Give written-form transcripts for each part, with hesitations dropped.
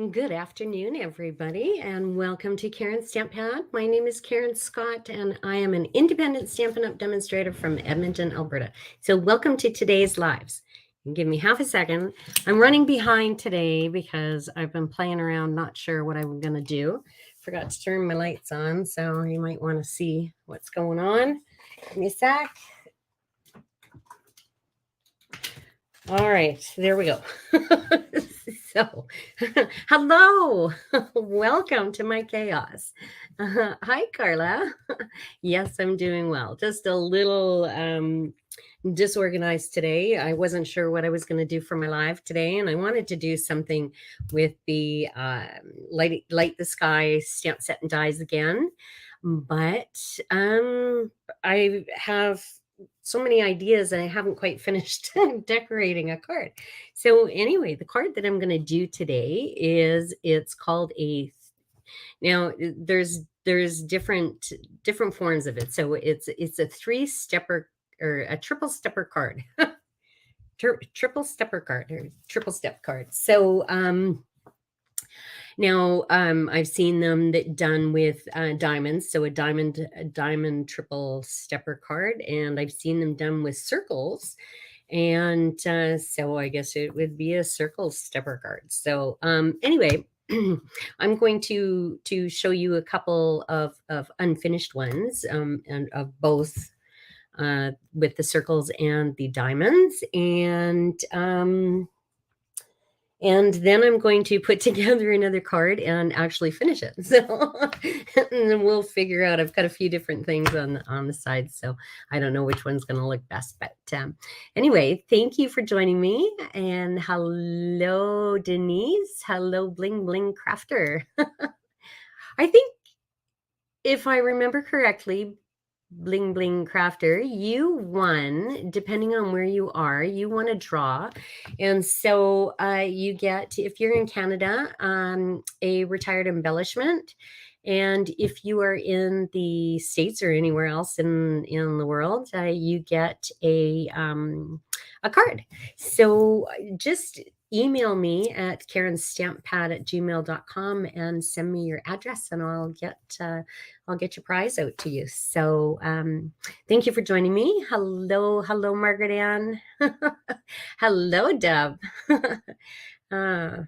Good afternoon, everybody, and welcome to Karen's Stamp Pad. My name is Karen Scott, and I am an independent Stampin' Up! Demonstrator from Edmonton, Alberta. So welcome to today's lives. Give me half a second. I'm running behind today because I've been playing around, not sure what I'm going to do. Forgot to turn my lights on, so you might want to see what's going on. Give me a sec. All right, there we go. So, hello, welcome to my chaos. Hi, Carla. Yes, I'm doing well. Just a little disorganized today. I wasn't sure what I was going to do for my live today, and I wanted to do something with the light the sky stamp set and dies again. But I have so many ideas and I haven't quite finished decorating a card. So anyway, the card that I'm going to do today it's called a now there's different forms of it. So it's a three stepper or a triple stepper card. Triple stepper card or triple step card. So now, I've seen them done with diamonds, so a diamond triple stepper card, and I've seen them done with circles, and so I guess it would be a circle stepper card. So anyway, I'm going to show you a couple of unfinished ones, and of both with the circles and the diamonds, and then I'm going to put together another card and actually finish it. So and then we'll figure out. I've got a few different things on the side, so I don't know which one's going to look best. But anyway, thank you for joining me. And hello, Denise. Hello, Bling Bling Crafter. I think if I remember correctly, Bling Bling Crafter, you won, depending on where you are, you won a draw. And so you get, if you're in Canada, a retired embellishment. And if you are in the States or anywhere else in the world, you get a card. So just email me at karensstamppad@gmail.com and send me your address and I'll get your prize out to you. So thank you for joining me. Hello, Margaret Ann. Hello, Deb. Oh,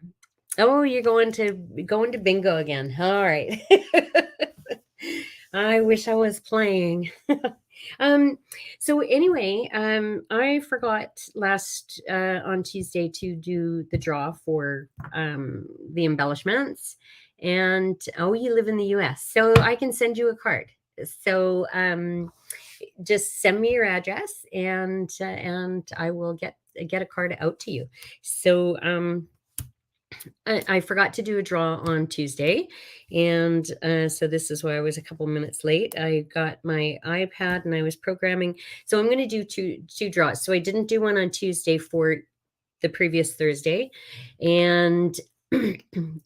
you're going to bingo again. All right. I wish I was playing. So anyway, I forgot last on Tuesday to do the draw for the embellishments. And oh, you live in the US, so I can send you a card. So just send me your address and I will get a card out to you. So I forgot to do a draw on Tuesday, and so this is why I was a couple minutes late. I got my iPad and I was programming. So I'm going to do two draws. So I didn't do one on Tuesday for the previous Thursday, and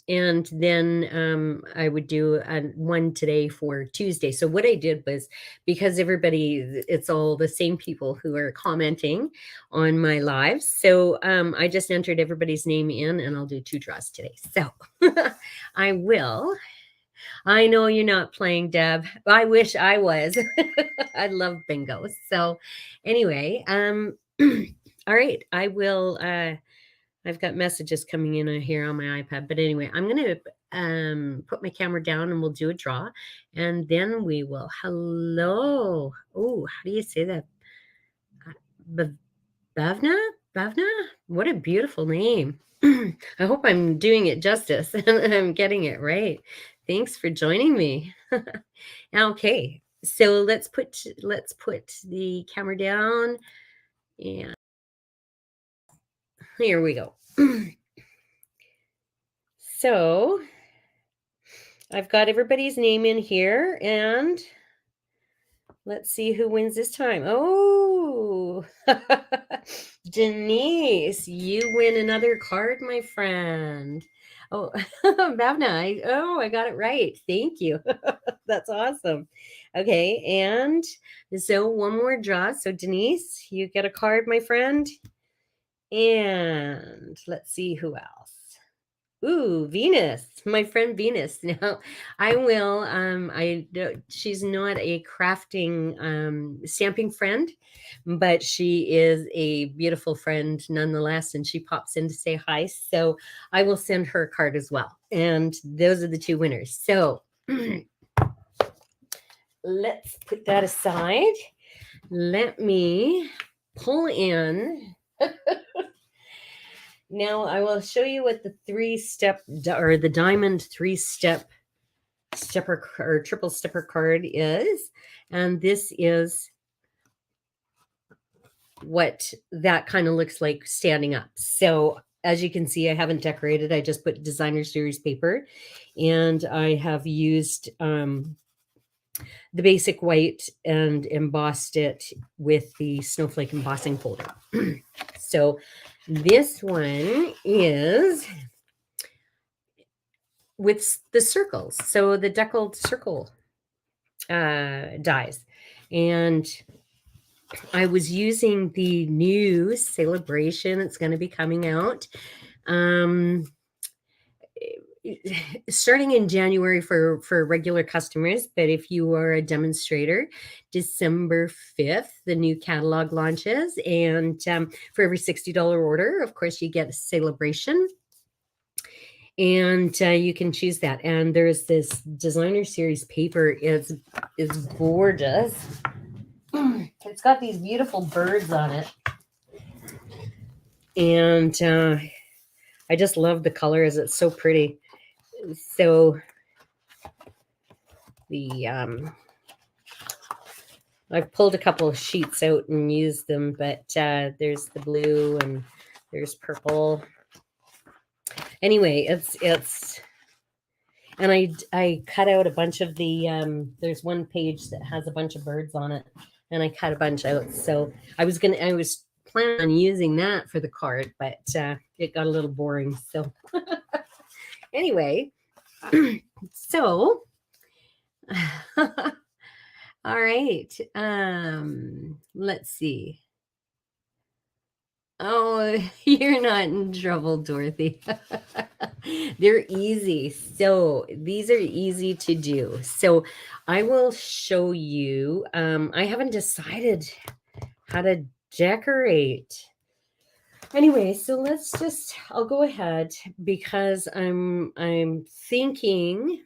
and then I would do one today for Tuesday. So what I did was, because it's all the same people who are commenting on my lives. So I just entered everybody's name in and I'll do two draws today. So I will. I know you're not playing, Deb. I wish I was. I love bingo. So anyway, all right, I will. I've got messages coming in here on my iPad. But anyway, I'm going to put my camera down and we'll do a draw. And then we will. Hello. Oh, how do you say that? Bhavna? Bhavna? What a beautiful name. I hope I'm doing it justice and I'm getting it right. Thanks for joining me. Okay. So let's put the camera down and here we go. So I've got everybody's name in here and let's see who wins this time. Oh, Denise, you win another card, my friend. Oh, Bhavna, I got it right. Thank you. That's awesome. Okay, and so one more draw. So Denise, you get a card, my friend. And let's see who else. Ooh, Venus, my friend Venus. Now, I will. She's not a crafting stamping friend, but she is a beautiful friend nonetheless, and she pops in to say hi. So I will send her a card as well. And those are the two winners. So let's put that aside. Let me pull in. Now I will show you what the 3-step or the diamond 3-step stepper or triple stepper card is. And this is what that kind of looks like standing up. So as you can see, I haven't decorated. I just put designer series paper, and I have used the basic white and embossed it with the snowflake embossing folder. So this one is with the circles. So the deckled circle dies. And I was using the new Celebration. It's going to be coming out. Starting in January for regular customers, but if you are a demonstrator, December 5th, the new catalog launches. And for every $60 order, of course, you get a Celebration. And you can choose that. And there's this designer series paper. It's gorgeous. It's got these beautiful birds on it. And I just love the colors. It's so pretty. So the I've pulled a couple of sheets out and used them, but there's the blue and there's purple. Anyway, it's and I cut out a bunch of the there's one page that has a bunch of birds on it, and I cut a bunch out. So I was planning on using that for the card, but it got a little boring. So anyway, so all right. Let's see. Oh, you're not in trouble, Dorothy. They're easy. So these are easy to do. So I will show you. I haven't decided how to decorate. Anyway, so I'll go ahead because I'm thinking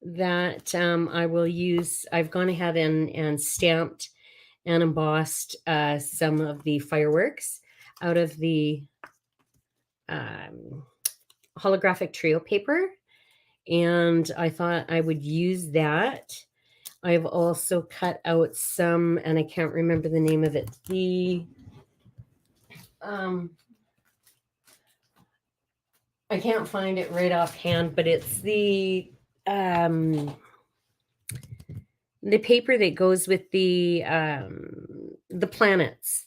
that I've gone ahead and stamped and embossed some of the fireworks out of the holographic trio paper. And I thought I would use that. I've also cut out some, and I can't remember the name of it. I can't find it right offhand, but it's the paper that goes with the planets.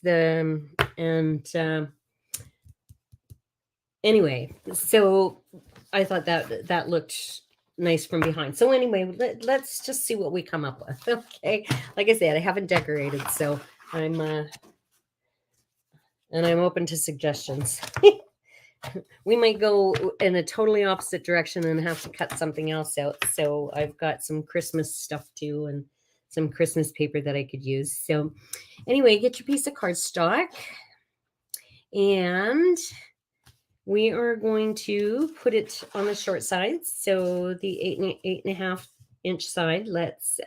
Anyway, so I thought that looked nice from behind. So anyway, let's just see what we come up with. Okay, like I said, I haven't decorated, so I'm open to suggestions. We might go in a totally opposite direction and have to cut something else out. So I've got some Christmas stuff too, and some Christmas paper that I could use. So anyway, get your piece of cardstock, and we are going to put it on the short side. So the 8.5 inch side, let's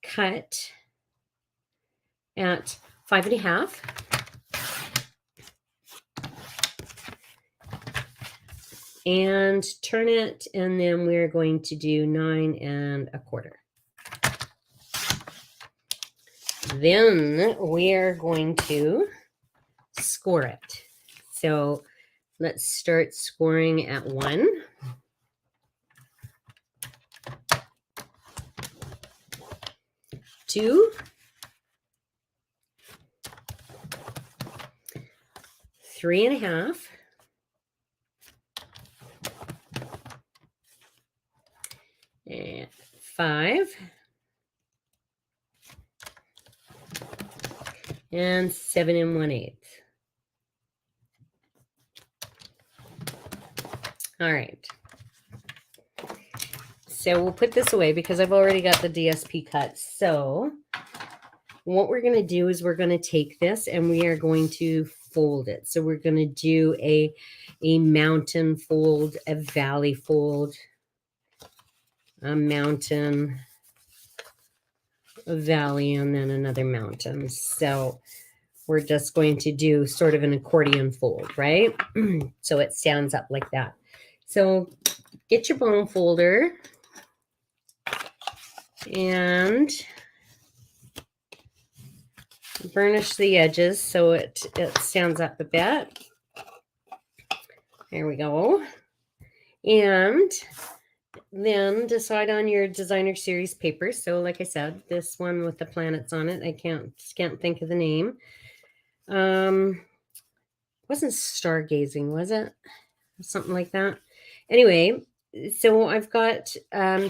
cut at 5.5. And turn it, and then we're going to do 9.25. Then we're going to score it. So let's start scoring at 1. 2. 3.5. And 5. And 7 1/8. All right. So we'll put this away because I've already got the DSP cut. So what we're going to do is we're going to take this and we are going to fold it. So we're going to do a mountain fold, a valley fold, a mountain, a valley, and then another mountain. So we're just going to do sort of an accordion fold, right? So it stands up like that. So get your bone folder and burnish the edges so it stands up a bit. There we go. And then decide on your designer series paper. So like I said, this one with the planets on it, I can't think of the name. Wasn't stargazing, was it? Something like that. Anyway, so I've got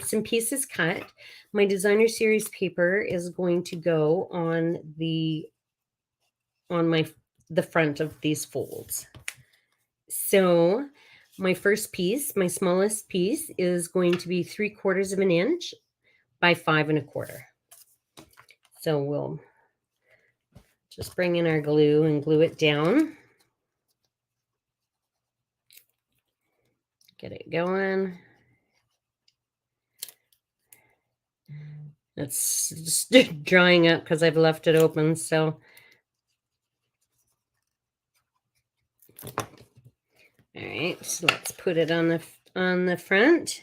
some pieces cut. My designer series paper is going to go on the front of these folds. So my first piece, my smallest piece, is going to be 3/4 of an inch by 5 1/4. So we'll just bring in our glue and glue it down. Get it going. It's just drying up because I've left it open. So, all right, so let's put it on the front.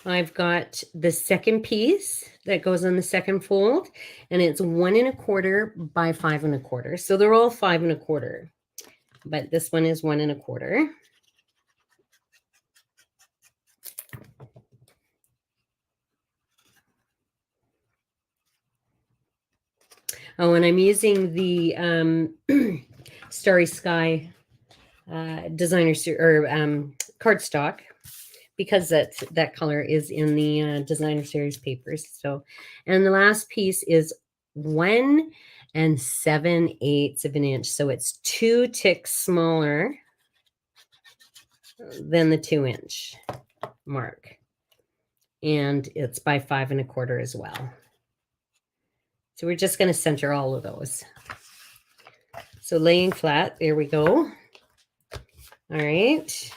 I've got the second piece that goes on the second fold, and it's 1 1/4 by 5 1/4. So they're all 5 1/4, but this one is 1 1/4. Oh, and I'm using the Starry Sky designer cardstock because that color is in the designer series papers. So, and the last piece is 1 7/8 of an inch. So it's 2 ticks smaller than the 2-inch mark. And it's by 5 1/4 as well. So we're just going to center all of those. So laying flat, there we go. All right.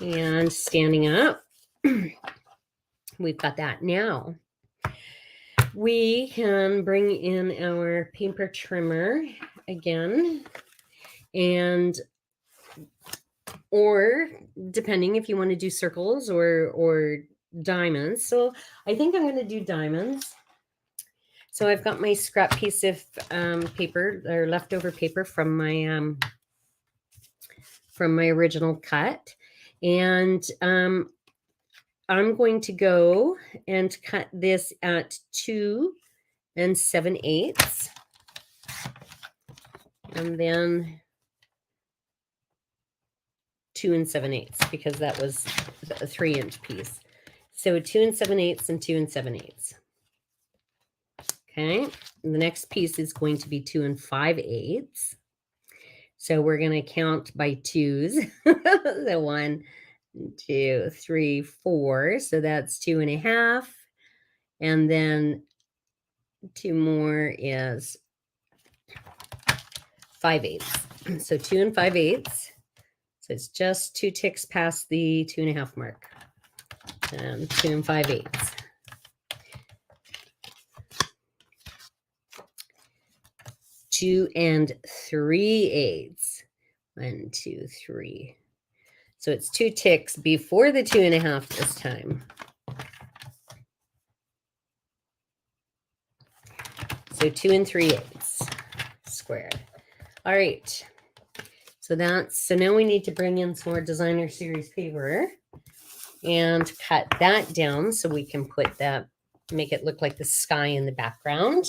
And standing up. We've got that. Now we can bring in our paper trimmer again, and or depending if you want to do circles or diamonds. So I think I'm going to do diamonds. So I've got my scrap piece of paper or leftover paper from my original cut, and I'm going to go and cut this at 2 7/8, and then 2 7/8 because that was a 3-inch piece. So 2 7/8 and 2 7/8. Okay, and the next piece is going to be 2 5/8. So we're going to count by twos. So 1, 2, 3, 4. So that's 2 1/2. And then 2 more is 5/8. So 2 5/8. So it's just 2 ticks past the 2 1/2 mark. And 2 5/8. 2 3/8. 1, 2, 3. So it's 2 ticks before the 2 1/2 this time. So 2 3/8 squared. All right. So now we need to bring in some more designer series paper and cut that down so we can put that, make it look like the sky in the background.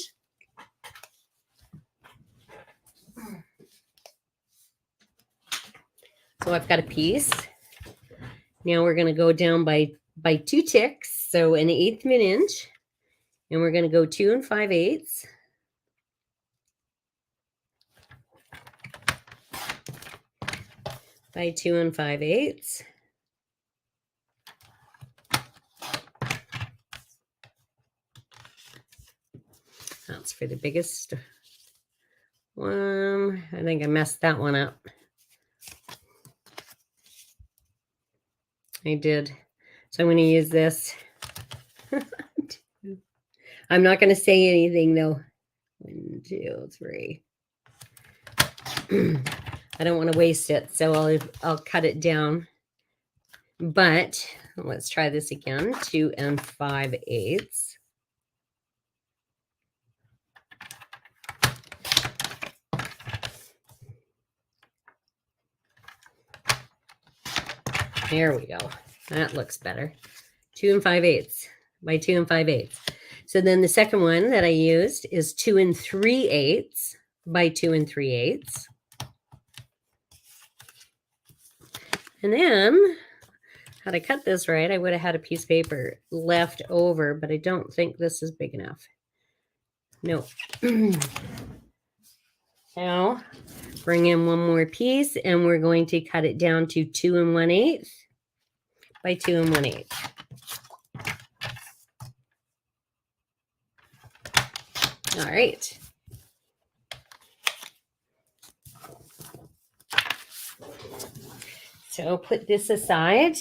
So I've got a piece. Now we're going to go down by 2 ticks, so 1/8 of an inch, and we're going to go 2 5/8. by 2 5/8. That's for the biggest one. I think I messed that one up. I did. So I'm going to use this. I'm not going to say anything though. 1, 2, 3. I don't want to waste it, so I'll cut it down. But let's try this again. 2 5/8. There we go. That looks better. 2 5/8 by 2 5/8. So then the second one that I used is 2 3/8 by 2 3/8. And then, had I cut this right, I would have had a piece of paper left over, but I don't think this is big enough. No. Now, bring in one more piece, and we're going to cut it down to 2 1/8 by 2 1/8. All right. So put this aside.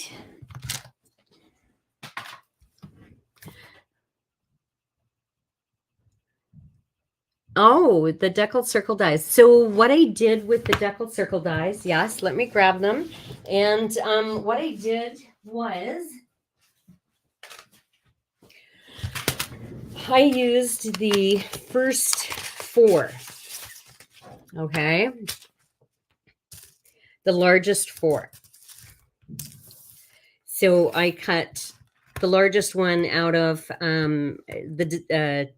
Oh, the deckled circle dies. So what I did with the deckled circle dies, yes, let me grab them. And what I did was I used the first 4. Okay. The largest 4. So I cut the largest one out of the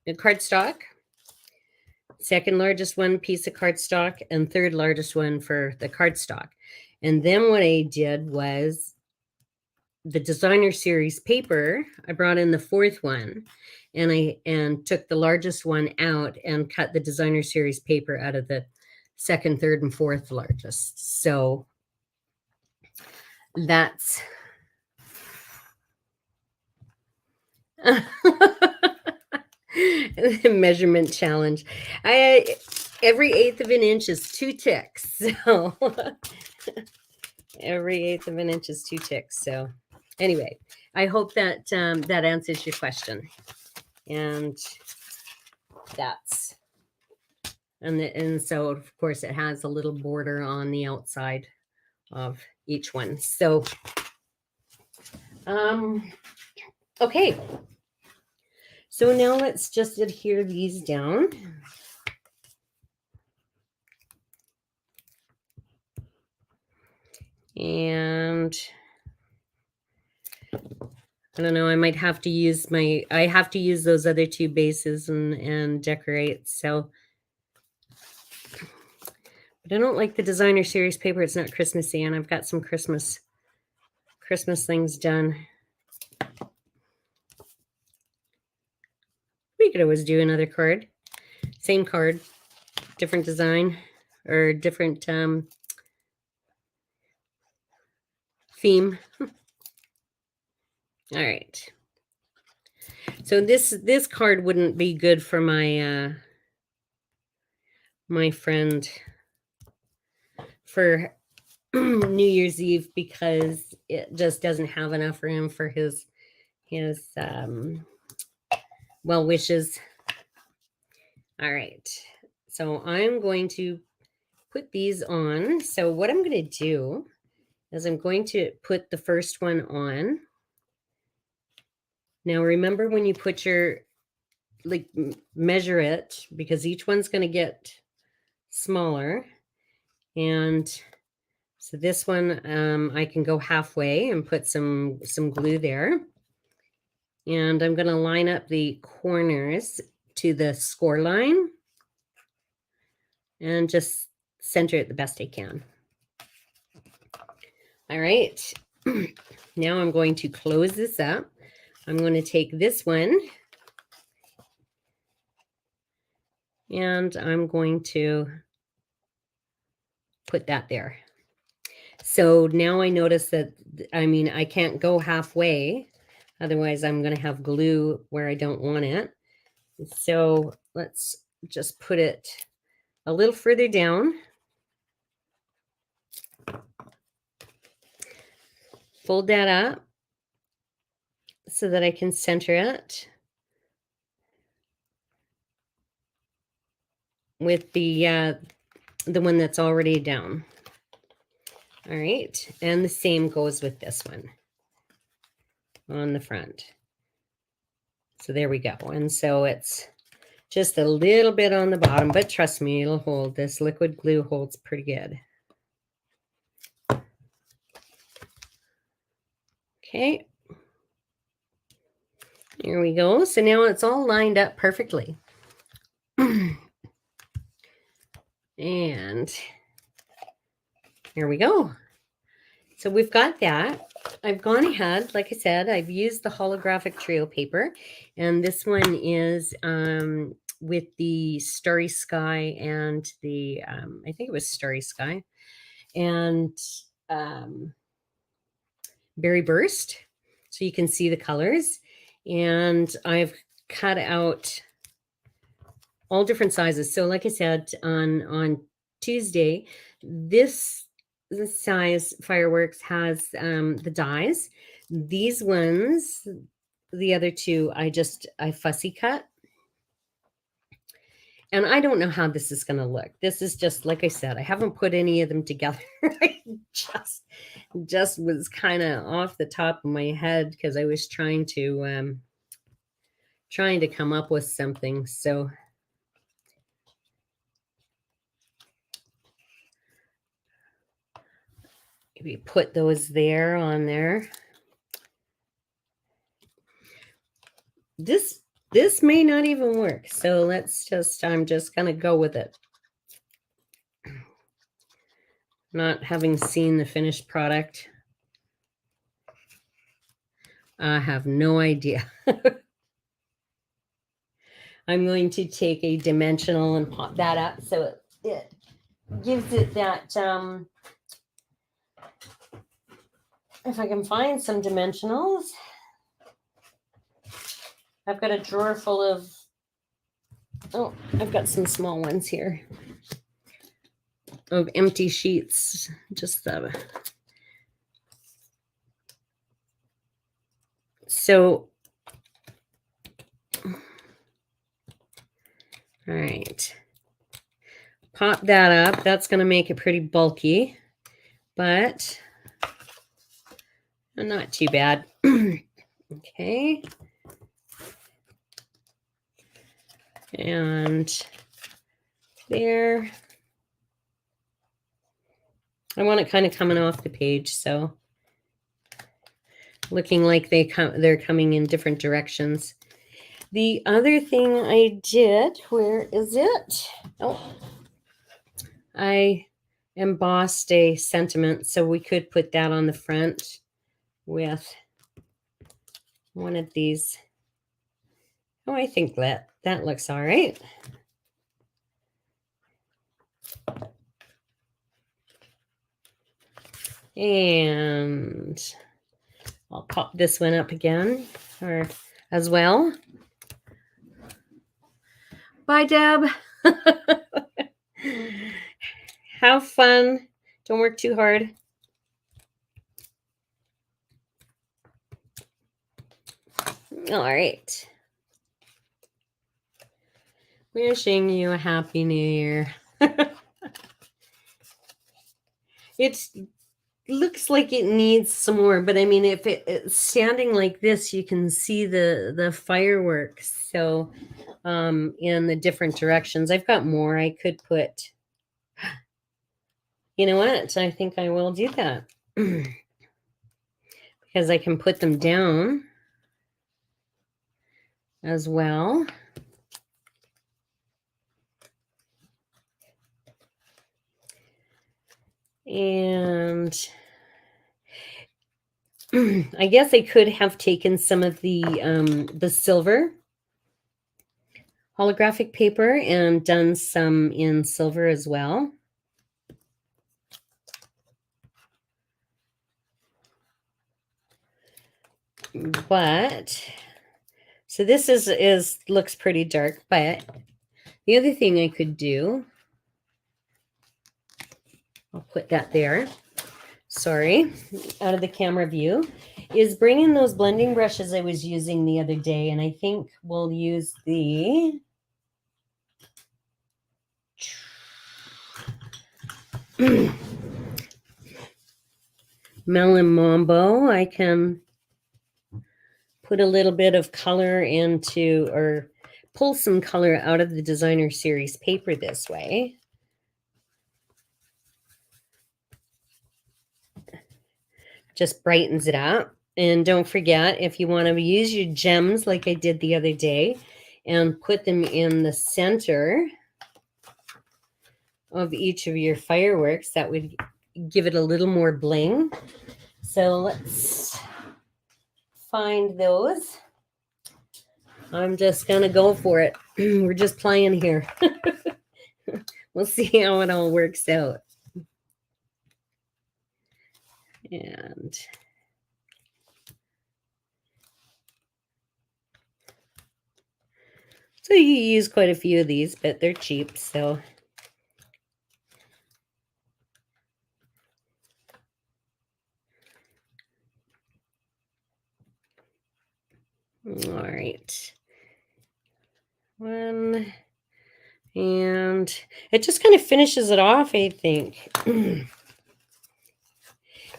cardstock, second largest one piece of cardstock, and third largest one for the cardstock. And then what I did was the designer series paper, I brought in the 4th one, and took the largest one out and cut the designer series paper out of the 2nd, 3rd, and 4th largest. So that's the measurement challenge. Every 1/8 of an inch is 2 ticks. So every 1/8 of an inch is 2 ticks. So anyway, I hope that that answers your question. And that's and so of course it has a little border on the outside of each one. So okay. So now let's just adhere these down. And I don't know, I might have to use I have to use those other 2 bases and decorate. So, but I don't like the designer series paper. It's not Christmassy, and I've got some Christmas things done. We could always do another card. Same card, different design, or different theme. All right. So this card wouldn't be good for my my friend for New Year's Eve, because it just doesn't have enough room for his well wishes. All right. So I'm going to put these on. So what I'm going to do is I'm going to put the first one on. Now remember, when you put your, like, measure it, because each one's going to get smaller. And so this one, I can go halfway and put some glue there. And I'm going to line up the corners to the score line and just center it the best I can. All right. Now I'm going to close this up. I'm going to take this one and I'm going to put that there. So now I notice that, I mean, I can't go halfway. Otherwise, I'm going to have glue where I don't want it. So let's just put it a little further down. Fold that up so that I can center it with the one that's already down. All right, and the same goes with this one on the front. So there we go. And so it's just a little bit on the bottom, but trust me, it'll hold. This liquid glue holds pretty good. Okay. There we go. So now it's all lined up perfectly. And here we go. So we've got that. I've gone ahead, like I said, I've used the holographic trio paper, and this one is with the Starry Sky and the, I think it was Starry Sky, and Berry Burst. So you can see the colors. And I've cut out all different sizes. So like I said, on Tuesday, this size fireworks has the dies. These ones, the other two, I fussy cut. And I don't know how this is going to look. This is just, like I said, I haven't put any of them together. I just was kind of off the top of my head because I was trying to come up with something. So maybe put those there on there. This may not even work. So I'm just going to go with it. Not having seen the finished product, I have no idea. I'm going to take a dimensional and pop that up so it gives it that, if I can find some dimensionals. I've got a drawer full of, oh, I've got some small ones here of empty sheets. Just so, all right. Pop that up. That's going to make it pretty bulky, but not too bad. Okay. And there. I want it kind of coming off the page, so looking like they're coming in different directions. The other thing I did, where is it? Oh, I embossed a sentiment, so we could put that on the front with one of these. Oh, I think that looks all right. And I'll pop this one up again, or as well. Bye, Deb. Have fun. Don't work too hard. All right. Wishing you a happy new year. It looks like it needs some more, but I mean, if it's standing like this, you can see the fireworks. So in the different directions, I've got more I could put. You know what? I think I will do that because I can put them down as well. And I guess I could have taken some of the silver holographic paper and done some in silver as well. But so this is looks pretty dark, but the other thing I could do, I'll put that there. Sorry, out of the camera view, is bring in those blending brushes I was using the other day, and I think we'll use the Melon Mambo. I can put a little bit of color into, or pull some color out of the designer series paper this way. Just brightens it up. And don't forget, if you want to use your gems like I did the other day and put them in the center of each of your fireworks, that would give it a little more bling. So let's find those. I'm just going to go for it. We're just playing here. We'll see how it all works out. And so you use quite a few of these, but they're cheap, so. All right. One. And it just kind of finishes it off, I think.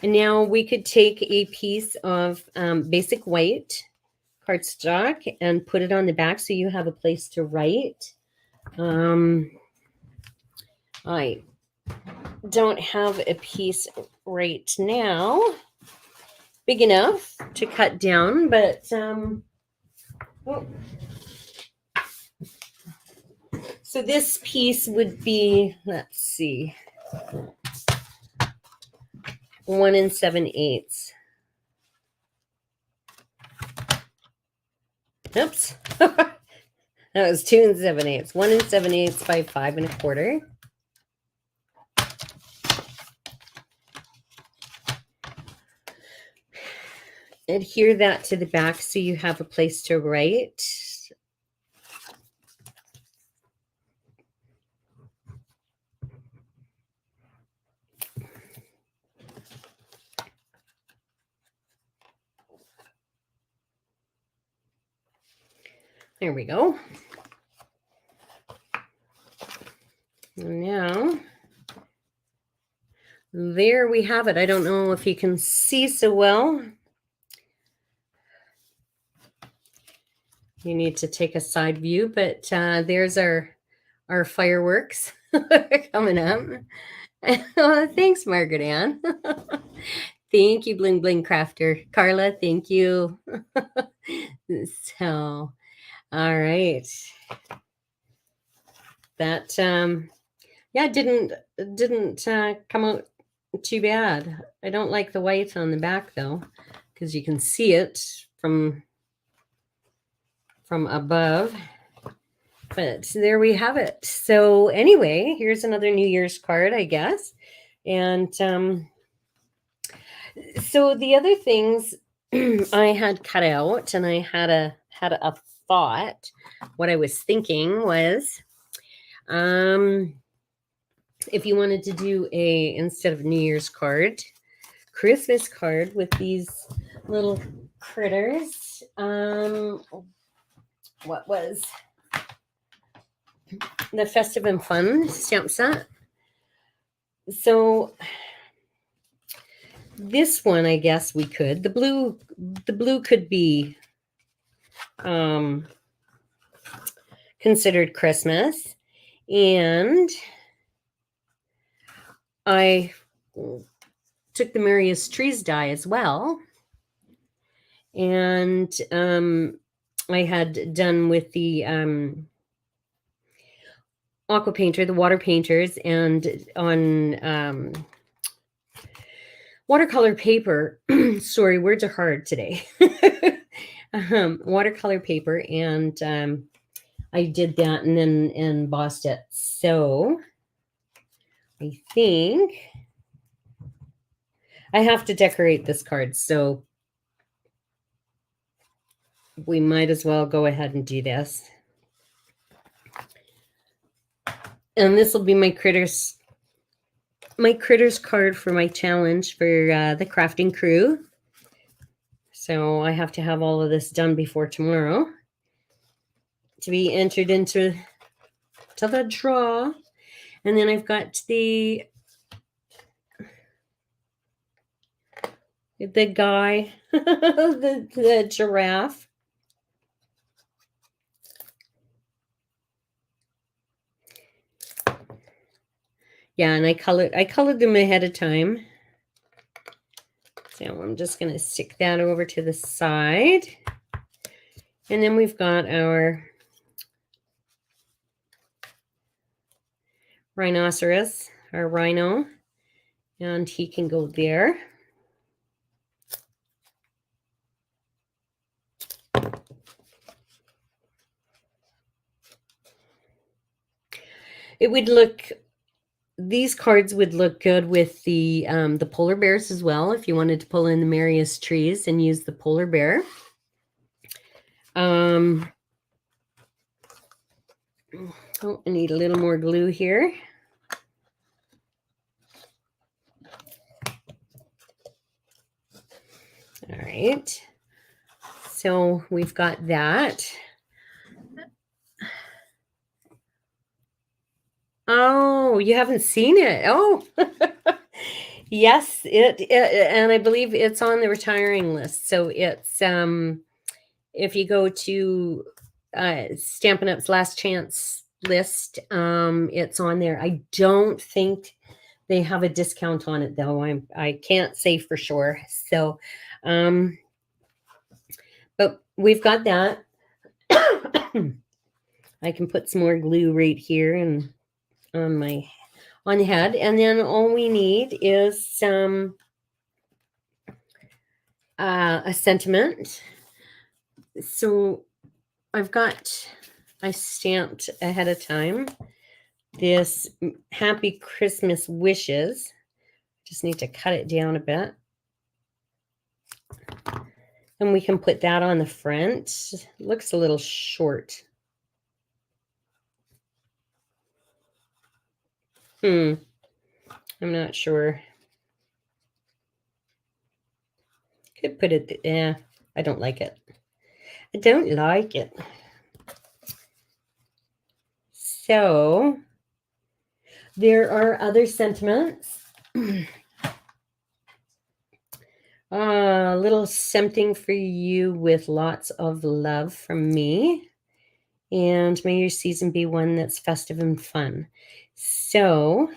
And now we could take a piece of basic white cardstock and put it on the back so you have a place to write. I don't have a piece right now big enough to cut down, but oh. So this piece would be, let's see, 1 7/8. Oops. That was 2 7/8. 1 7/8 by 5 1/4. Adhere that to the back so you have a place to write. There we go. And now, there we have it. I don't know if you can see so well. You need to take a side view, but there's our fireworks coming up. Oh, thanks, Margaret Ann. Thank you, Bling Bling Crafter. Carla, thank you. So, all right. That yeah, didn't come out too bad. I don't like the white on the back though, because you can see it from above. But there we have it. So anyway, here's another New Year's card, I guess. And so the other things I had cut out, and I had a thought. What I was thinking was, if you wanted to do instead of New Year's card, Christmas card with these little critters. What was the Festive and Fun Stamp set? So this one, I guess we could. The blue could be considered Christmas, and I took the Merriest Trees die as well, and I had done with the aqua painter, the water painters, and on watercolor paper. Sorry, words are hard today. Watercolor paper, and I did that and then embossed it. So I think I have to decorate this card. So we might as well go ahead and do this. And this will be my critters card for my challenge for the crafting crew. So I have to have all of this done before tomorrow to be entered into the draw. And then I've got the guy, the giraffe. Yeah, and I colored them ahead of time. So I'm just going to stick that over to the side. And then we've got our rhinoceros, our rhino, and he can go there. It would look, these cards would look good with the polar bears as well, if you wanted to pull in the merriest trees and use the polar bear. Oh, I need a little more glue here. All right. So we've got that. Oh, you haven't seen it. Oh, yes, it, and I believe it's on the retiring list. So it's if you go to Stampin' Up's last chance list, it's on there. I don't think they have a discount on it though. I can't say for sure. So, but we've got that. I can put some more glue right here and on the head, and then all we need is some a sentiment. So I stamped ahead of time this Happy Christmas Wishes. Just need to cut it down a bit. And we can put that on the front. It looks a little short. I'm not sure. Could put it, yeah, I don't like it. I don't like it. So there are other sentiments. A little something for you with lots of love from me. And may your season be one that's festive and fun. So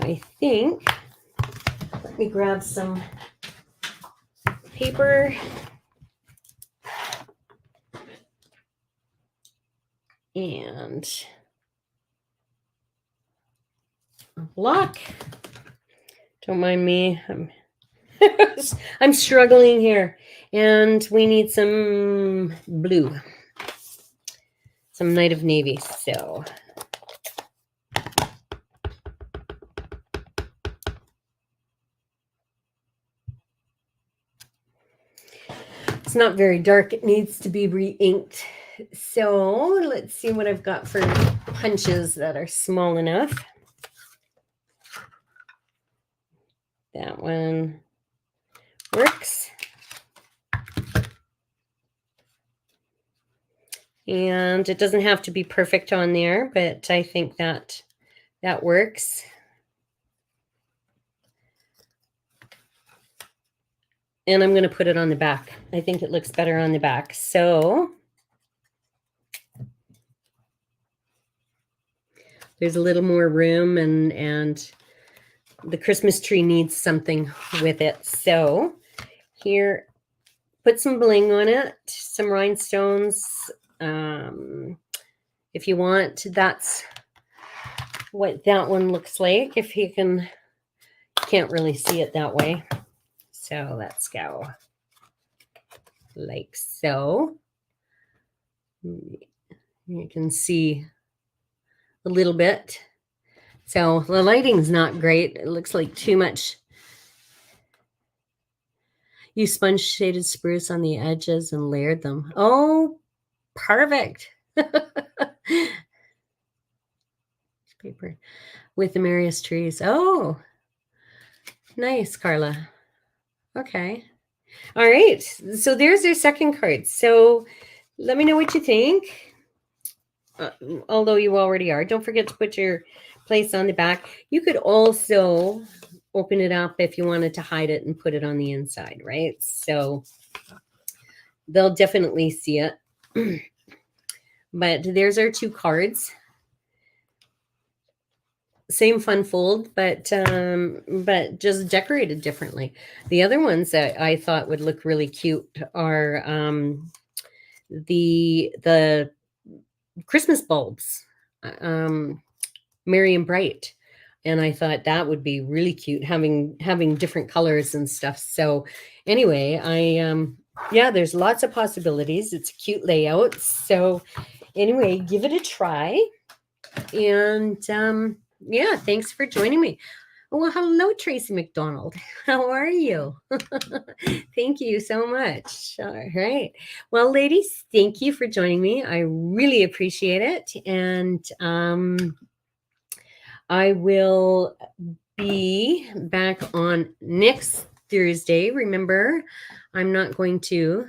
I think, let me grab some paper. And a block. Don't mind me. I'm struggling here. And we need some blue. Some Night of Navy. So it's not very dark. It needs to be re-inked. So let's see what I've got for punches that are small enough. That one works. And it doesn't have to be perfect on there, but I think that works. And I'm going to put it on the back. I think it looks better on the back. So there's a little more room, and the Christmas tree needs something with it. So here, put some bling on it, some rhinestones. If you want, that's what that one looks like. If you can't really see it that way. So let's go like so. You can see a little bit. So the lighting's not great. It looks like too much. You sponge shaded spruce on the edges and layered them. Oh, perfect. Paper with the merriest trees. Oh, nice, Carla. Okay. All right. So there's your second card. So let me know what you think. Although you already are. Don't forget to put your place on the back. You could also open it up if you wanted to hide it and put it on the inside, right? So they'll definitely see it. But there's our two cards. Same fun fold, but just decorated differently. The other ones that I thought would look really cute are the Christmas bulbs, merry and bright, and I thought that would be really cute having different colors and stuff. So anyway, yeah, there's lots of possibilities. It's a cute layout. So anyway, give it a try, and yeah, thanks for joining me. Well, hello, Tracy McDonald. How are you? Thank you so much. All right. Well, ladies, thank you for joining me. I really appreciate it. And I will be back on next Thursday. Remember, I'm not going to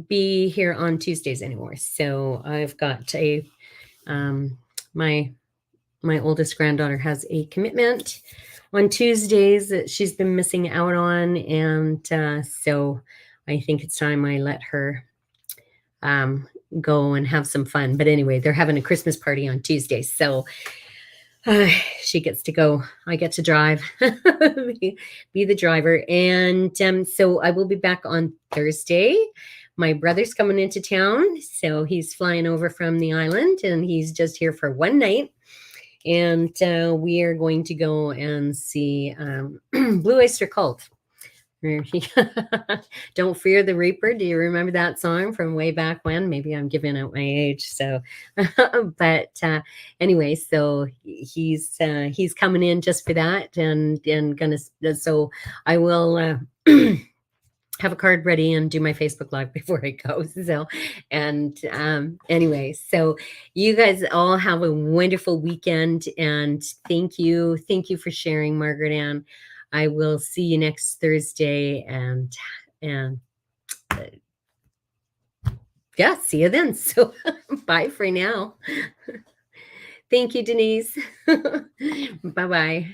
be here on Tuesdays anymore. So I've got my oldest granddaughter has a commitment on Tuesdays that she's been missing out on, and so I think it's time I let her go and have some fun. But anyway, they're having a Christmas party on Tuesday, so she gets to go. I get to drive, be the driver, and so I will be back on Thursday. My brother's coming into town, so he's flying over from the island, and he's just here for one night. And we are going to go and see Blue Oyster Cult. Don't Fear the Reaper. Do you remember that song from way back when? Maybe I'm giving out my age. So, but anyway, so he's coming in just for that, and gonna. So I will. Have a card ready and do my Facebook Live before I go. So, and anyway, so you guys all have a wonderful weekend, and thank you for sharing, Margaret Ann. I will see you next Thursday, and yeah, see you then. So, bye for now. Thank you, Denise. Bye bye.